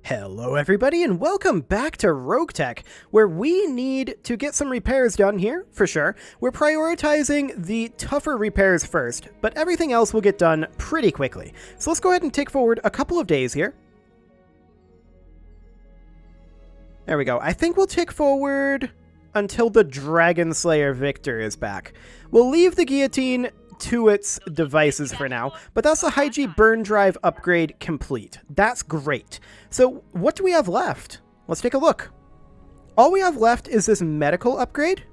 Hello everybody and welcome back to RogueTech, where we need to get some repairs done here, for sure. We're prioritizing the tougher repairs first, but everything else will get done pretty quickly. So let's go ahead and take forward a couple of days here. There we go. I think we'll tick forward until the Dragon Slayer Victor is back. We'll leave the guillotine to its devices for now, but that's the Hygie burn drive upgrade complete. That's great. So what do we have left? Let's take a look. All we have left is this medical upgrade,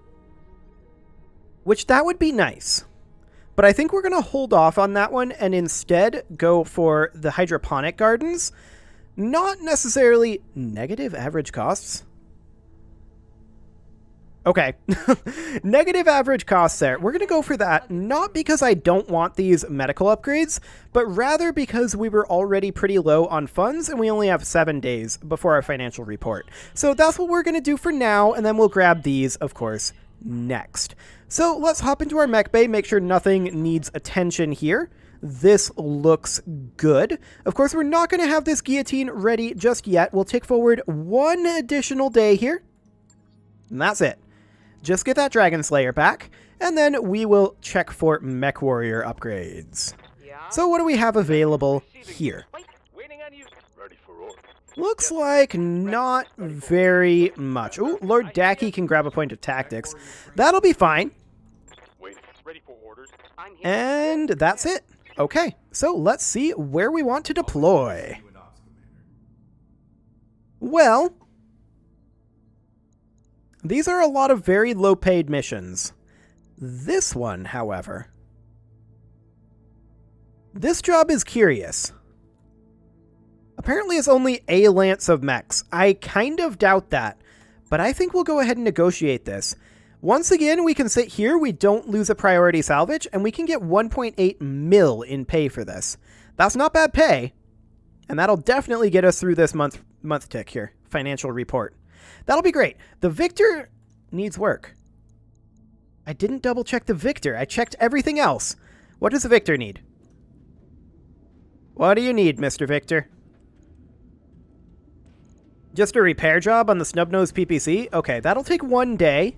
which that would be nice. But I think we're going to hold off on that one and instead go for the hydroponic gardens. Not necessarily negative average costs. Okay, negative average costs there. We're going to go for that, not because I don't want these medical upgrades, but rather because we were already pretty low on funds and we only have 7 days before our financial report. So that's what we're going to do for now, and then we'll grab these, of course, next. So let's hop into our mech bay, make sure nothing needs attention here. This looks good. Of course, we're not going to have this guillotine ready just yet. We'll take forward one additional day here, and that's it. Just get that Dragon Slayer back, and then we will check for Mech Warrior upgrades. So what do we have available here? Looks like not very much. Ooh, Lord Daki can grab a point of tactics. That'll be fine. And that's it. Okay, so let's see where we want to deploy. Well, these are a lot of very low-paid missions. This one, however, this job is curious. Apparently it's only a lance of mechs. I kind of doubt that, but I think we'll go ahead and negotiate this. Once again, we can sit here, we don't lose a priority salvage, and we can get 1.8 mil in pay for this. That's not bad pay, and that'll definitely get us through this month tick here, financial report. That'll be great. The Victor needs work. I didn't double check the Victor. I checked everything else. What does the Victor need? What do you need, Mr. Victor? Just a repair job on the Snubnose PPC? Okay, that'll take 1 day.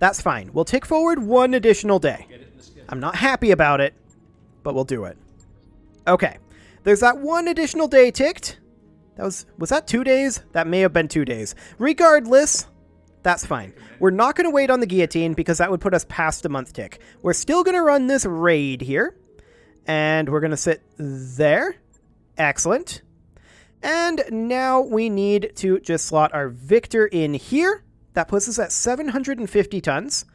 That's fine. We'll take forward one additional day. I'm not happy about it, but we'll do it. Okay, there's that one additional day ticked. Was that 2 days? That may have been 2 days. Regardless, that's fine. We're not going to wait on the guillotine because that would put us past the month tick. We're still going to run this raid here. And we're going to sit there. Excellent. And now we need to just slot our Victor in here. That puts us at 750 tons.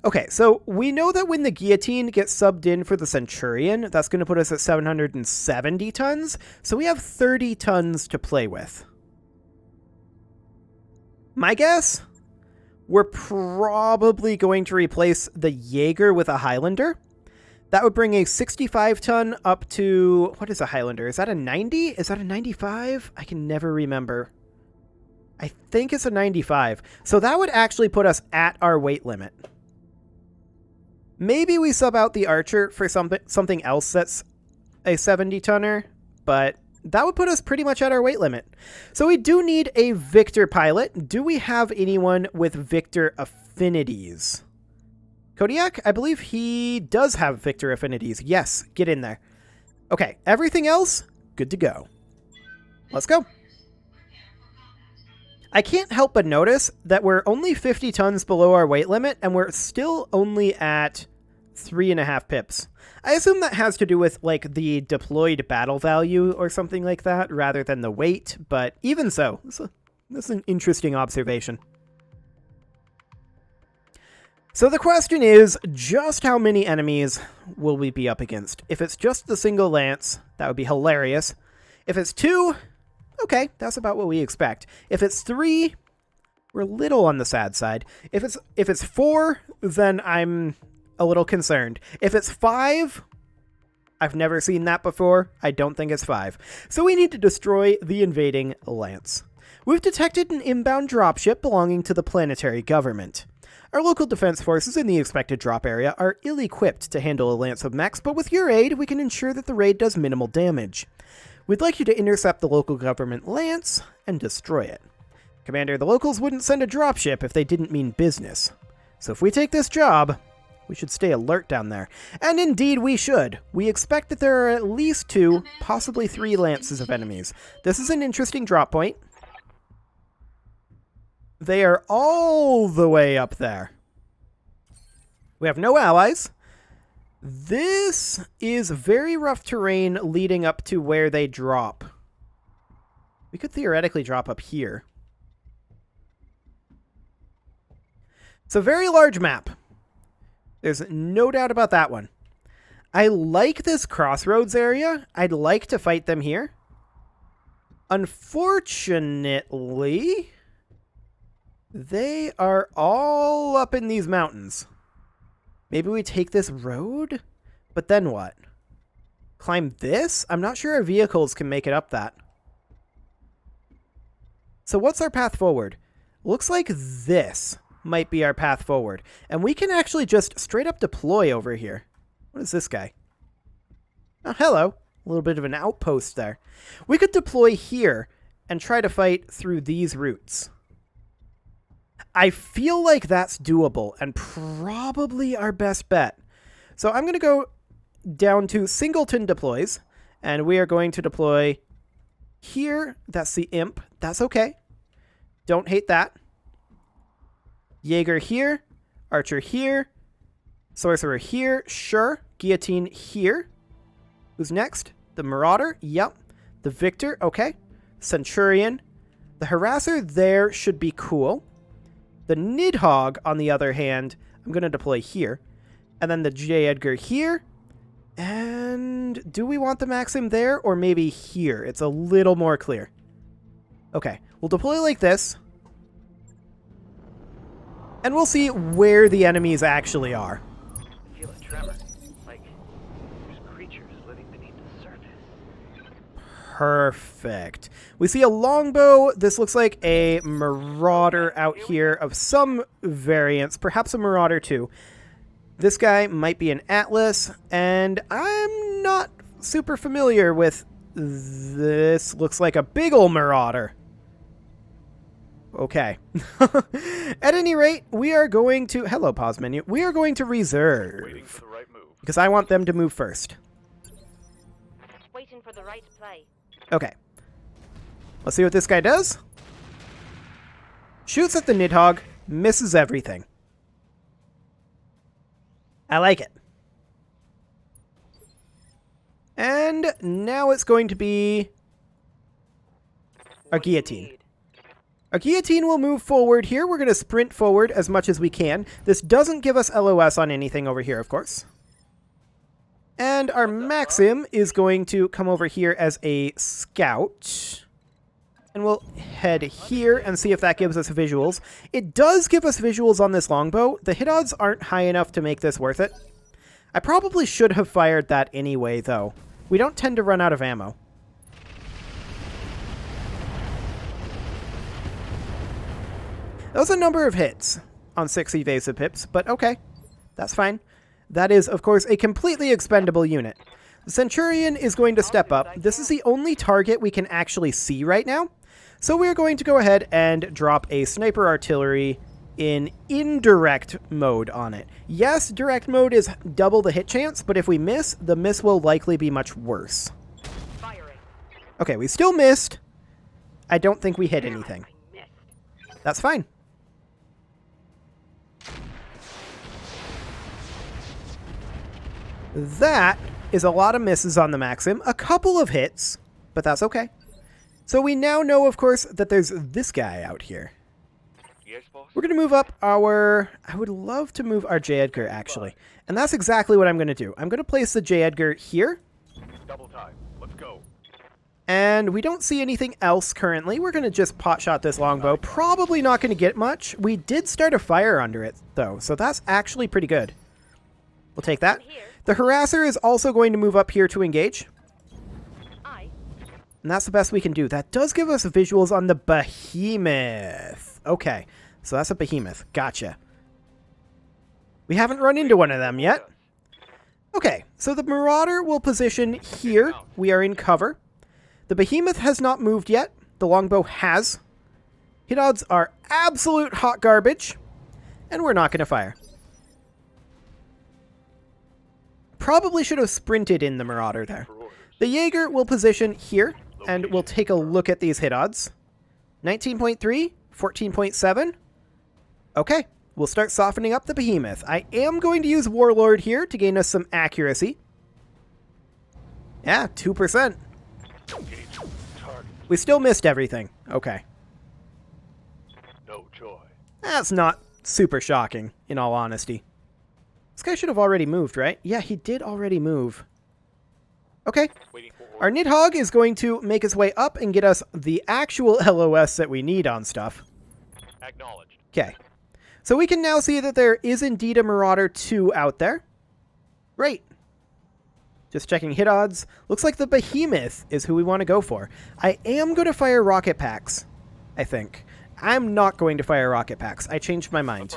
Okay, so we know that when the guillotine gets subbed in for the Centurion, that's going to put us at 770 tons. So we have 30 tons to play with. My guess? We're probably going to replace the Jaeger with a Highlander. That would bring a 65 ton up to... What is a Highlander? Is that a 90? Is that a 95? I can never remember. I think it's a 95. So that would actually put us at our weight limit. Maybe we sub out the Archer for something else that's a 70-tonner, but that would put us pretty much at our weight limit. So we do need a Victor pilot. Do we have anyone with Victor affinities? Kodiak, I believe he does have Victor affinities. Yes, get in there. Okay, everything else, good to go. Let's go. I can't help but notice that we're only 50 tons below our weight limit, and we're still only at 3.5 pips. I assume that has to do with, like, the deployed battle value or something like that, rather than the weight, but even so, that's an interesting observation. So the question is, just how many enemies will we be up against? If it's just the single lance, that would be hilarious. If it's 2... okay, that's about what we expect. If it's 3, we're a little on the sad side. If it's 4, then I'm a little concerned. If it's 5, I've never seen that before. I don't think it's 5. So we need to destroy the invading lance. We've detected an inbound dropship belonging to the planetary government. Our local defense forces in the expected drop area are ill-equipped to handle a lance of mechs, but with your aid, we can ensure that the raid does minimal damage. We'd like you to intercept the local government lance and destroy it. Commander, the locals wouldn't send a dropship if they didn't mean business. So if we take this job, we should stay alert down there. And indeed we should. We expect that there are at least 2, possibly 3 lances of enemies. This is an interesting drop point. They are all the way up there. We have no allies. This is very rough terrain leading up to where they drop. We could theoretically drop up here. It's a very large map. There's no doubt about that one. I like this crossroads area. I'd like to fight them here. Unfortunately, they are all up in these mountains. Maybe we take this road? But then what? Climb this? I'm not sure our vehicles can make it up that. So what's our path forward? Looks like this might be our path forward. And we can actually just straight up deploy over here. What is this guy? Oh, hello. A little bit of an outpost there. We could deploy here and try to fight through these routes. I feel like that's doable and probably our best bet. So I'm going to go down to Singleton deploys, and we are going to deploy here. That's the imp. That's okay. Don't hate that. Jaeger here. Archer here. Sorcerer here. Sure. Guillotine here. Who's next? The Marauder. Yep. The Victor. Okay. Centurion. The Harasser there should be cool. The Nidhogg, on the other hand, I'm going to deploy here. And then the J. Edgar here. And do we want the Maxim there or maybe here? It's a little more clear. Okay, we'll deploy like this. And we'll see where the enemies actually are. I feel a tremor, like there's creatures living beneath the surface. Perfect. We see a longbow. This looks like a Marauder out here of some variance, perhaps a Marauder too. This guy might be an Atlas, and I'm not super familiar with this. Looks like a big ol' Marauder. Okay. At any rate, we are going to... Hello, pause menu. We are going to reserve. Waiting for the right move. Because I want them to move first. Waiting for the right play. Okay. Let's see what this guy does. Shoots at the Nidhogg. Misses everything. I like it. And now it's going to be our guillotine. Our guillotine will move forward here. We're going to sprint forward as much as we can. This doesn't give us LOS on anything over here, of course. And our Maxim is going to come over here as a scout. And we'll head here and see if that gives us visuals. It does give us visuals on this longbow. The hit odds aren't high enough to make this worth it. I probably should have fired that anyway, though. We don't tend to run out of ammo. That was a number of hits on 6 evasive pips, but okay. That's fine. That is, of course, a completely expendable unit. The Centurion is going to step up. This is the only target we can actually see right now. So we're going to go ahead and drop a sniper artillery in indirect mode on it. Yes, direct mode is double the hit chance, but if we miss, the miss will likely be much worse. Okay, we still missed. I don't think we hit anything. That's fine. That is a lot of misses on the Maxim. A couple of hits, but that's okay. So we now know, of course, that there's this guy out here. Yes, boss. We're going to move up our... I would love to move our J. Edgar, actually. And that's exactly what I'm going to do. I'm going to place the J. Edgar here. Double time. Let's go. And we don't see anything else currently. We're going to just pot-shot this longbow. Probably not going to get much. We did start a fire under it, though, so that's actually pretty good. We'll take that. The Harasser is also going to move up here to engage. And that's the best we can do. That does give us visuals on the Behemoth. Okay, so that's a Behemoth. Gotcha. We haven't run into one of them yet. Okay, so the Marauder will position here. We are in cover. The behemoth has not moved yet. The longbow has. Hit odds are absolute hot garbage. And we're not going to fire. Probably should have sprinted in the Marauder there. The Jaeger will position here, and we'll take a look at these hit odds. 19.3, 14.7. Okay, we'll start softening up the behemoth. I am going to use Warlord here to gain us some accuracy. Yeah, 2%. We still missed everything. Okay. No joy. That's not super shocking, in all honesty. This guy should have already moved, right? Yeah, he did already move. Okay. Our Nidhogg is going to make his way up and get us the actual LOS that we need on stuff. Acknowledged. Okay. So we can now see that there is indeed a Marauder 2 out there. Great. Just checking hit odds. Looks like the Behemoth is who we want to go for. I am going to fire rocket packs, I think. I'm not going to fire rocket packs. I changed my mind.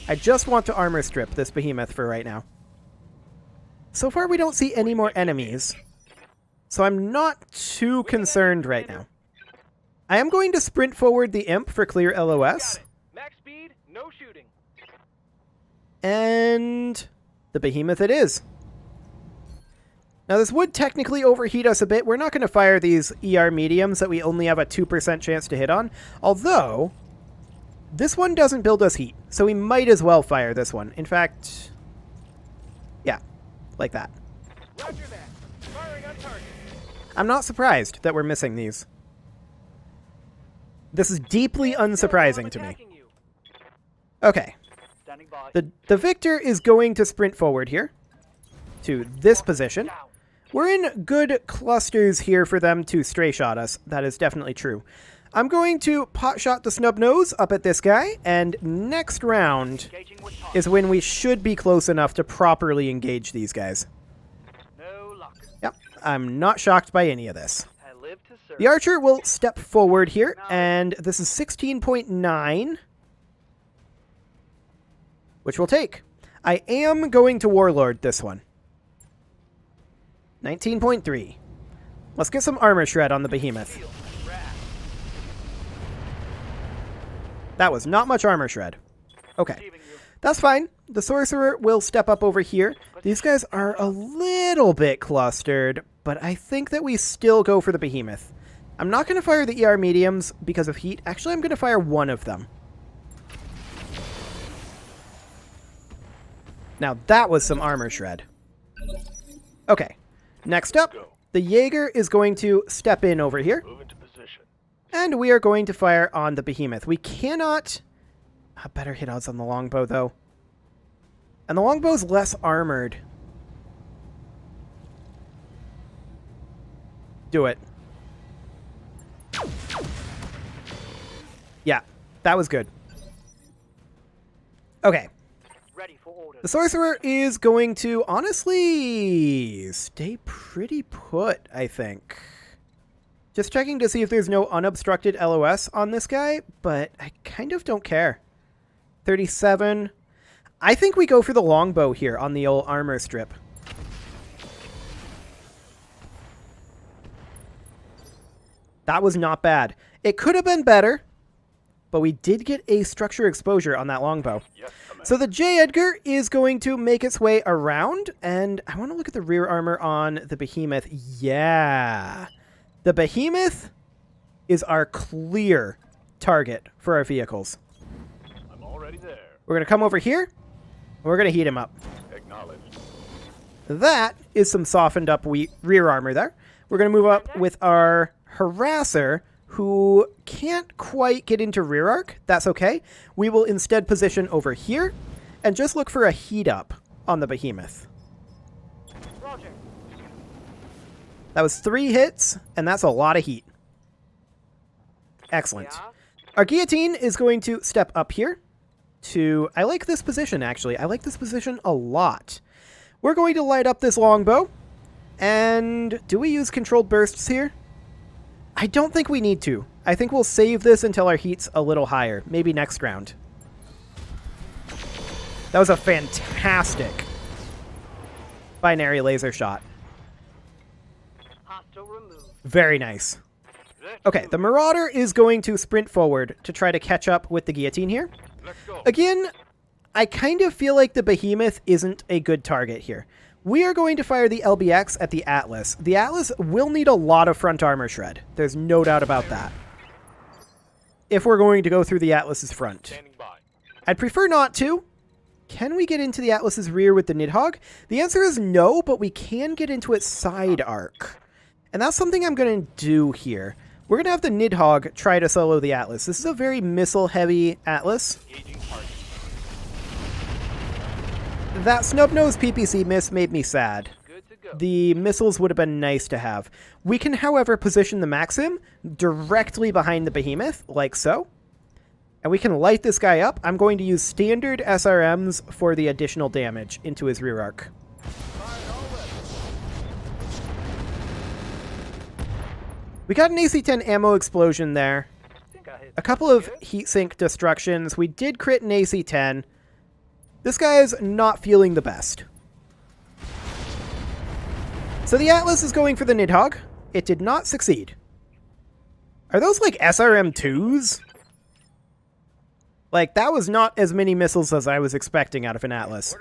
I just want to armor strip this Behemoth for right now. So far, we don't see any more enemies. So I'm not too concerned right now. I am going to sprint forward the Imp for clear LOS. Max speed, no shooting. And the Behemoth it is. Now this would technically overheat us a bit. We're not going to fire these ER mediums that we only have a 2% chance to hit on. Although, this one doesn't build us heat. So we might as well fire this one. In fact, yeah, like that. Roger that. Firing on target. I'm not surprised that we're missing these. This is deeply unsurprising to me. Okay. Standing by. The Victor is going to sprint forward here to this position. We're in good clusters here for them to stray shot us. That is definitely true. I'm going to pot shot the snub nose up at this guy, and next round is when we should be close enough to properly engage these guys. No luck. Yep, I'm not shocked by any of this. I live to serve. The archer will step forward here, and this is 16.9, which we'll take. I am going to Warlord this one. 19.3. Let's get some armor shred on the Behemoth. That was not much armor shred. Okay, that's fine. The Sorcerer will step up over here. These guys are a little bit clustered, but I think that we still go for the Behemoth. I'm not going to fire the ER mediums because of heat. Actually, I'm going to fire one of them. Now, that was some armor shred. Okay, next up, the Jaeger is going to step in over here. Move into position. And we are going to fire on the Behemoth. We cannot... better hit odds on the longbow, though. And the longbow's less armored. Do it. Yeah, that was good. Okay. Ready for orders. The Sorcerer is going to, honestly, stay pretty put, I think. Just checking to see if there's no unobstructed LOS on this guy, but I kind of don't care. 37. I think we go for the longbow here on the old armor strip. That was not bad. It could have been better, but we did get a structure exposure on that longbow. Yes, So the J. Edgar is going to make its way around, and I want to look at the rear armor on the Behemoth. Yeah. The Behemoth is our clear target for our vehicles. I'm already there. We're going to come over here, and we're going to heat him up. Acknowledged. That is some softened up rear armor there. We're going to move up with our Harasser, who can't quite get into rear arc. That's okay. We will instead position over here and just look for a heat up on the Behemoth. Roger. That was 3 hits, and that's a lot of heat. Excellent. Yeah. Our Guillotine is going to step up here to... I like this position, actually. I like this position a lot. We're going to light up this longbow. And do we use controlled bursts here? I don't think we need to. I think we'll save this until our heat's a little higher. Maybe next round. That was a fantastic binary laser shot. Hostile removed. Very nice. Okay, the Marauder is going to sprint forward to try to catch up with the Guillotine here. Again, I kind of feel like the Behemoth isn't a good target here. We are going to fire the LBX at the Atlas. The Atlas will need a lot of front armor shred. There's no doubt about that. If we're going to go through the Atlas's front. I'd prefer not to. Can we get into the Atlas's rear with the Nidhogg? The answer is no, but we can get into its side arc. And that's something I'm going to do here. We're going to have the Nidhogg try to solo the Atlas. This is a very missile-heavy Atlas. That snub-nosed PPC miss made me sad. The missiles would have been nice to have. We can, however, position the Maxim directly behind the Behemoth, like so. And we can light this guy up. I'm going to use standard SRMs for the additional damage into his rear arc. We got an AC-10 ammo explosion there. A couple of heatsink destructions. We did crit an AC-10. This guy is not feeling the best. So the Atlas is going for the Nidhogg. It did not succeed. Are those like SRM-2s? Like, that was not as many missiles as I was expecting out of an Atlas.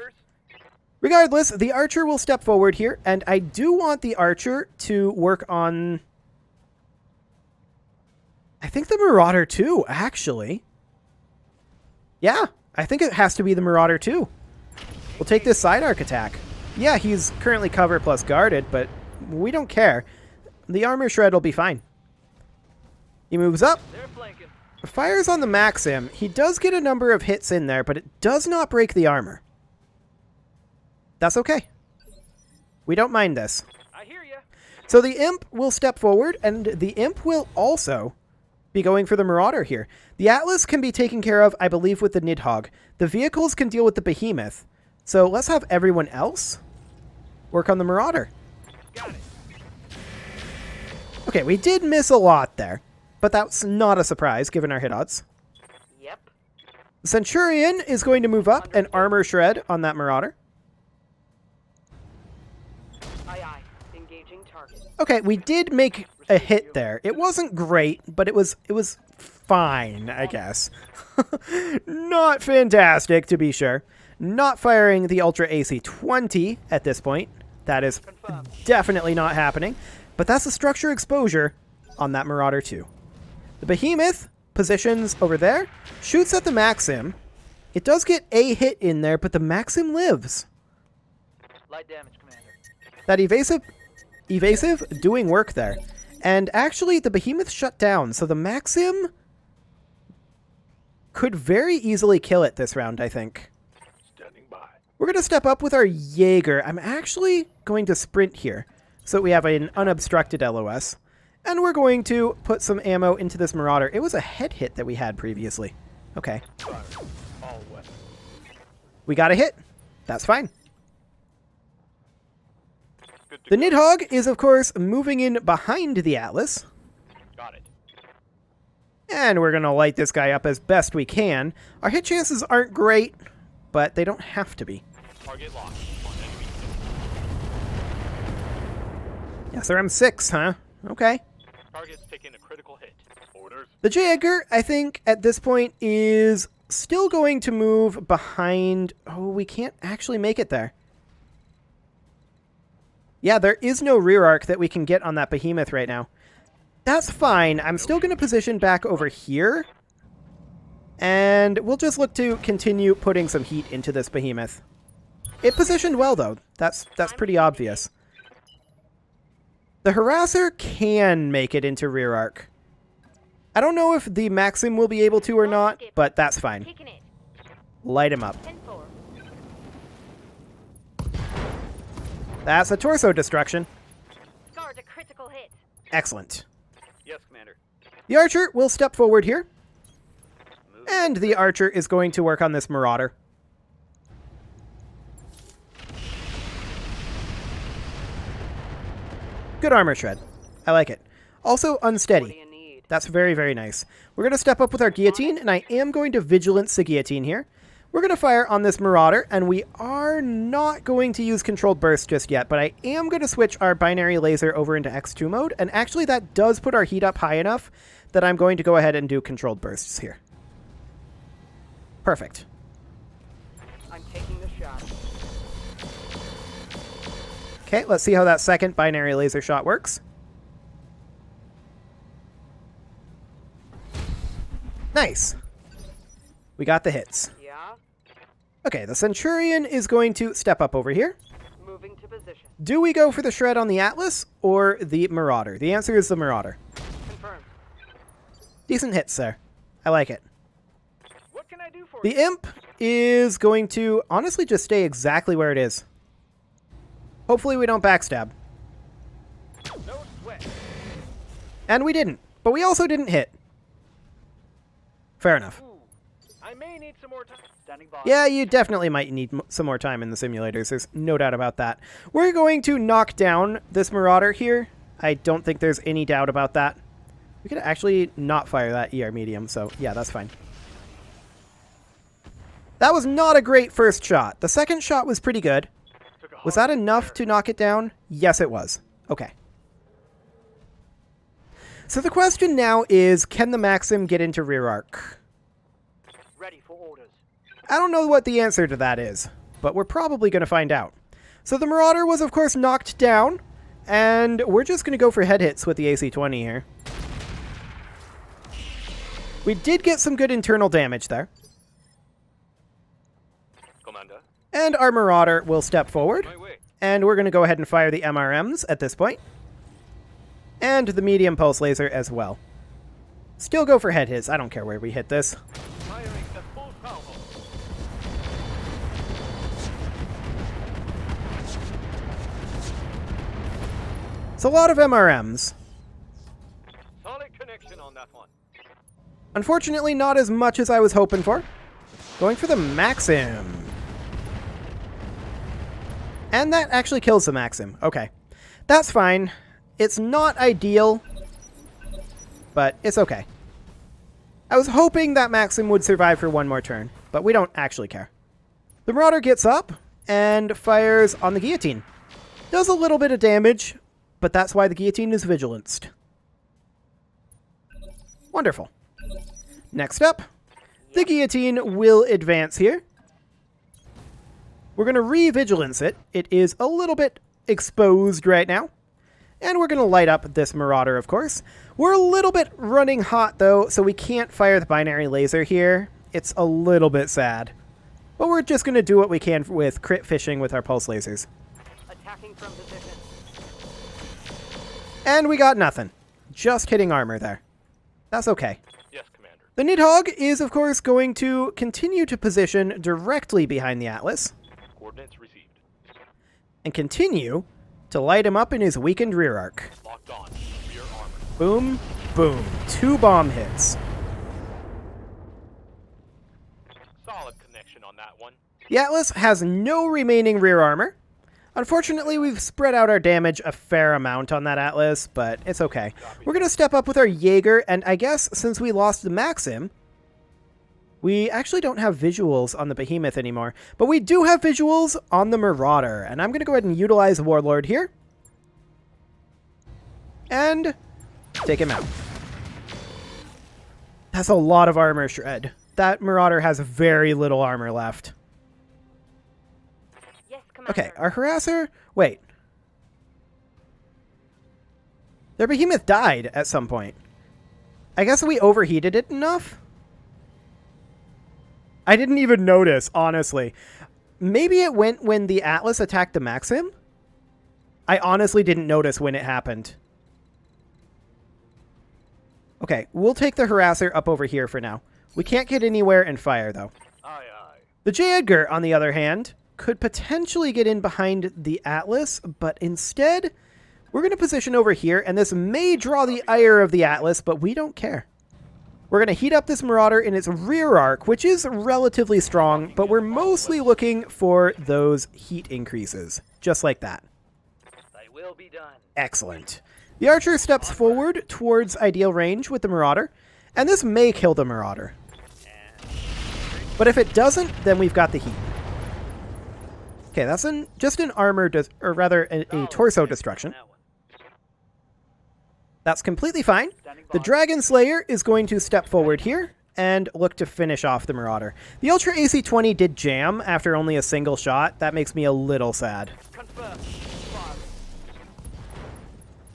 Regardless, the Archer will step forward here, and I do want the Archer to work on... I think the Marauder too, actually. Yeah, I think it has to be the Marauder too. We'll take this side arc attack. Yeah, he's currently cover plus guarded, but we don't care. The armor shred will be fine. He moves up. Fires on the Maxim. He does get a number of hits in there, but it does not break the armor. That's okay. We don't mind this. I hear ya. So the Imp will step forward, and the Imp will also be going for the Marauder here. The Atlas can be taken care of, I believe, with the Nidhogg. The vehicles can deal with the Behemoth. So let's have everyone else work on the Marauder. Got it. Okay, we did miss a lot there, but that's not a surprise given our hit odds. Yep. The Centurion is going to move up and armor shred on that Marauder. Aye aye. Engaging target. Okay, we did make a hit there. It wasn't great, but it was fine, I guess. Not fantastic, to be sure. Not firing the Ultra AC-20 at this point. That is definitely not happening. But that's a structure exposure on that Marauder too. The Behemoth positions over there, shoots at the Maxim. It does get a hit in there, but the Maxim lives. Light damage, Commander. That evasive doing work there. And actually, the Behemoth shut down, so the Maxim could very easily kill it this round, I think. Standing by. We're going to step up with our Jaeger. I'm actually going to sprint here, so that we have an unobstructed LOS. And we're going to put some ammo into this Marauder. It was a head hit that we had previously. Okay. All wet. We got a hit. That's fine. The Nidhogg is, of course, moving in behind the Atlas. Got it. And we're going to light this guy up as best we can. Our hit chances aren't great, but they don't have to be. Target locked. Yes, they're M6, huh? Okay. Target's taking a critical hit. Orders. The Jaeger, I think, at this point is still going to move behind... Oh, we can't actually make it there. Yeah, there is no rear arc that we can get on that Behemoth right now. That's fine. I'm still going to position back over here. And we'll just look to continue putting some heat into this Behemoth. It positioned well, though. That's pretty obvious. The Harasser can make it into rear arc. I don't know if the Maxim will be able to or not, but that's fine. Taking it. Light him up. 10-4. That's a torso destruction. Scored a critical hit. Excellent. Yes, Commander. The Archer will step forward here. Move. And the Archer is going to work on this Marauder. Good armor shred. I like it. Also unsteady. What do you need? That's very, very nice. We're going to step up with our Guillotine, and I am going to Vigilance the Guillotine here. We're going to fire on this Marauder, and we are not going to use controlled burst just yet, but I am going to switch our binary laser over into X2 mode, and actually that does put our heat up high enough that I'm going to go ahead and do controlled bursts here. Perfect. I'm taking the shot. Okay, let's see how that second binary laser shot works. Nice. We got the hits. Yeah. Okay, the Centurion is going to step up over here. Moving to position. Do we go for the Shred on the Atlas or the Marauder? The answer is the Marauder. Confirmed. Decent hits there. I like it. What can I do for The you? Imp is going to honestly just stay exactly where it is. Hopefully we don't backstab. No sweat. And we didn't. But we also didn't hit. Fair enough. Ooh, I may need some more time. Standing by. Yeah, you definitely might need some more time in the simulators. There's no doubt about that. We're going to knock down this Marauder here. I don't think there's any doubt about that. We could actually not fire that ER medium, so yeah, that's fine. That was not a great first shot. The second shot was pretty good. Was that enough to knock it down? Yes, it was. Okay. So the question now is, can the Maxim get into rear arc? Ready for orders. I don't know what the answer to that is, but we're probably going to find out. So the Marauder was, of course, knocked down, and we're just going to go for head hits with the AC-20 here. We did get some good internal damage there. Commander. And our Marauder will step forward, My way. and we're going to go ahead and fire the MRMs at this point. And the medium pulse laser as well. Still go for head hits. I don't care where we hit this. Firing at full salvo. It's a lot of MRMs. Solid connection on that one. Unfortunately, not as much as I was hoping for. Going for the Maxim. And that actually kills the Maxim. Okay. That's fine. It's not ideal, but it's okay. I was hoping that Maxim would survive for one more turn, but we don't actually care. The Marauder gets up and fires on the Guillotine. Does a little bit of damage, but that's why the Guillotine is vigilanced. Wonderful. Next up, the Guillotine will advance here. We're going to re-vigilance it. It is a little bit exposed right now. And we're going to light up this Marauder, of course. We're a little bit running hot, though, so we can't fire the binary laser here. It's a little bit sad. But we're just going to do what we can with crit fishing with our pulse lasers. Attacking from position. And we got nothing. Just hitting armor there. That's okay. Yes, Commander. The Nidhogg is, of course, going to continue to position directly behind the Atlas. Coordinates received. And continue to light him up in his weakened rear arc. Locked on. Rear armor. Boom, boom. 2 bomb hits. Solid connection on that one. The Atlas has no remaining rear armor. Unfortunately, we've spread out our damage a fair amount on that Atlas, but it's okay. We're going to step up with our Jaeger, and I guess since we lost the Maxim, we actually don't have visuals on the Behemoth anymore, but we do have visuals on the Marauder, and I'm going to go ahead and utilize Warlord here. And take him out. That's a lot of armor shred. That Marauder has very little armor left. Yes, Commander. Okay, our Harasser... Wait. Their Behemoth died at some point. I guess we overheated it enough? I didn't even notice, honestly. Maybe it went when the Atlas attacked the Maxim? I honestly didn't notice when it happened. Okay, we'll take the Harasser up over here for now. We can't get anywhere and fire, though. Aye, aye. The J. Edgar, on the other hand, could potentially get in behind the Atlas, but instead, we're going to position over here, and this may draw the ire of the Atlas, but we don't care. We're going to heat up this Marauder in its rear arc, which is relatively strong, but we're mostly looking for those heat increases, just like that. They will be done. Excellent. The Archer steps forward towards ideal range with the Marauder, and this may kill the Marauder. And But if it doesn't, then we've got the heat. Okay, that's just an armor, or rather a torso destruction. That's completely fine. The Dragon Slayer is going to step forward here and look to finish off the Marauder. The Ultra AC-20 did jam after only a single shot. That makes me a little sad.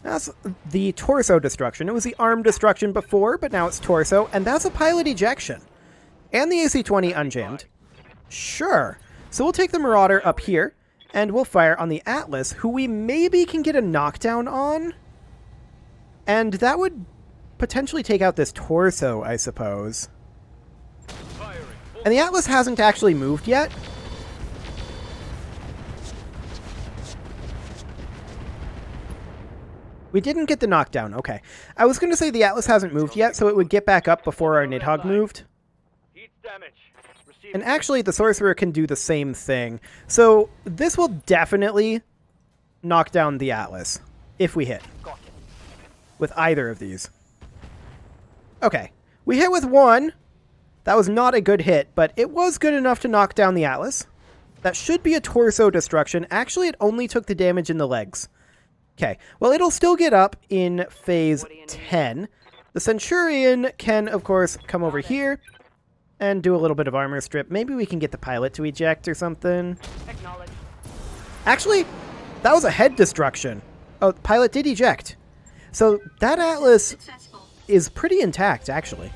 That's the torso destruction. It was the arm destruction before, but now it's torso, and that's a pilot ejection. And the AC-20 unjammed. Sure. So we'll take the Marauder up here, and we'll fire on the Atlas, who we maybe can get a knockdown on. And that would potentially take out this torso, I suppose. And the Atlas hasn't actually moved yet. We didn't get the knockdown. Okay. I was going to say the Atlas hasn't moved yet, so it would get back up before our Nidhogg moved. And actually, the Sorcerer can do the same thing. So this will definitely knock down the Atlas, if we hit. With either of these. Okay. We hit with one. That was not a good hit, but it was good enough to knock down the Atlas. That should be a torso destruction. Actually, it only took the damage in the legs. Okay, well, it'll still get up in phase 10. The Centurion can, of course, come over here and do a little bit of armor strip. Maybe we can get the pilot to eject or something. Actually, that was a head destruction. Oh, the pilot did eject. So that Atlas is pretty intact, actually.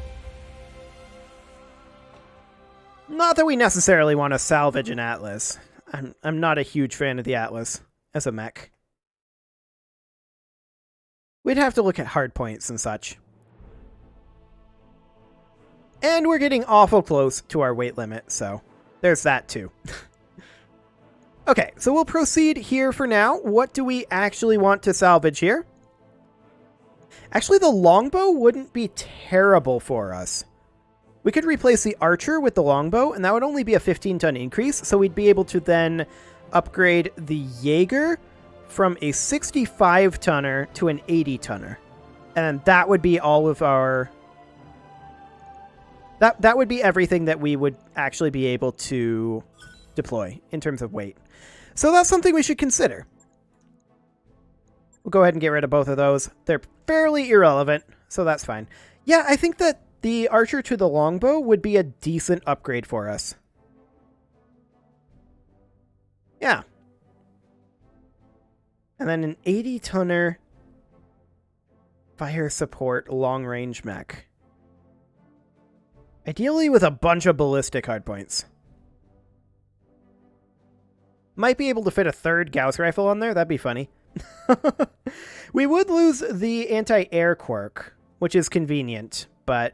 Not that we necessarily want to salvage an Atlas. I'm not a huge fan of the Atlas as a mech. We'd have to look at hard points and such. And we're getting awful close to our weight limit, so there's that too. Okay, so we'll proceed here for now. What do we actually want to salvage here? Actually, the longbow wouldn't be terrible for us. We could replace the archer with the longbow, and that would only be a 15-ton increase, so we'd be able to then upgrade the Jaeger from a 65-tonner to an 80-tonner. And that would be all of our... That would be everything that we would actually be able to deploy in terms of weight. So that's something we should consider. We'll go ahead and get rid of both of those. They're fairly irrelevant, so that's fine. Yeah, I think that the archer to the longbow would be a decent upgrade for us. Yeah. And then an 80-tonner fire support long-range mech. Ideally with a bunch of ballistic hardpoints. Might be able to fit a third Gauss rifle on there. That'd be funny. We would lose the anti-air quirk, which is convenient. But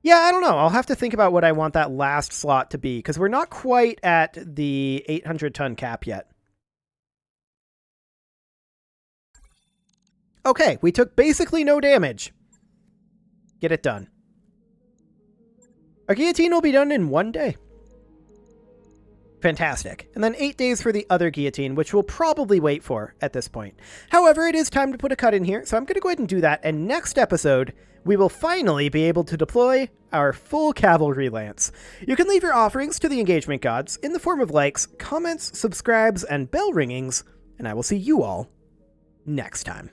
yeah, I don't know. I'll have to think about what I want that last slot to be, because we're not quite at the 800-ton cap yet. Okay, we took basically no damage. Get it done. Our guillotine will be done in 1 day. Fantastic. And then 8 days for the other guillotine, which we'll probably wait for at this point. However, it is time to put a cut in here, so I'm going to go ahead and do that. And next episode, we will finally be able to deploy our full cavalry lance. You can leave your offerings to the engagement gods in the form of likes, comments, subscribes, and bell ringings, and I will see you all next time.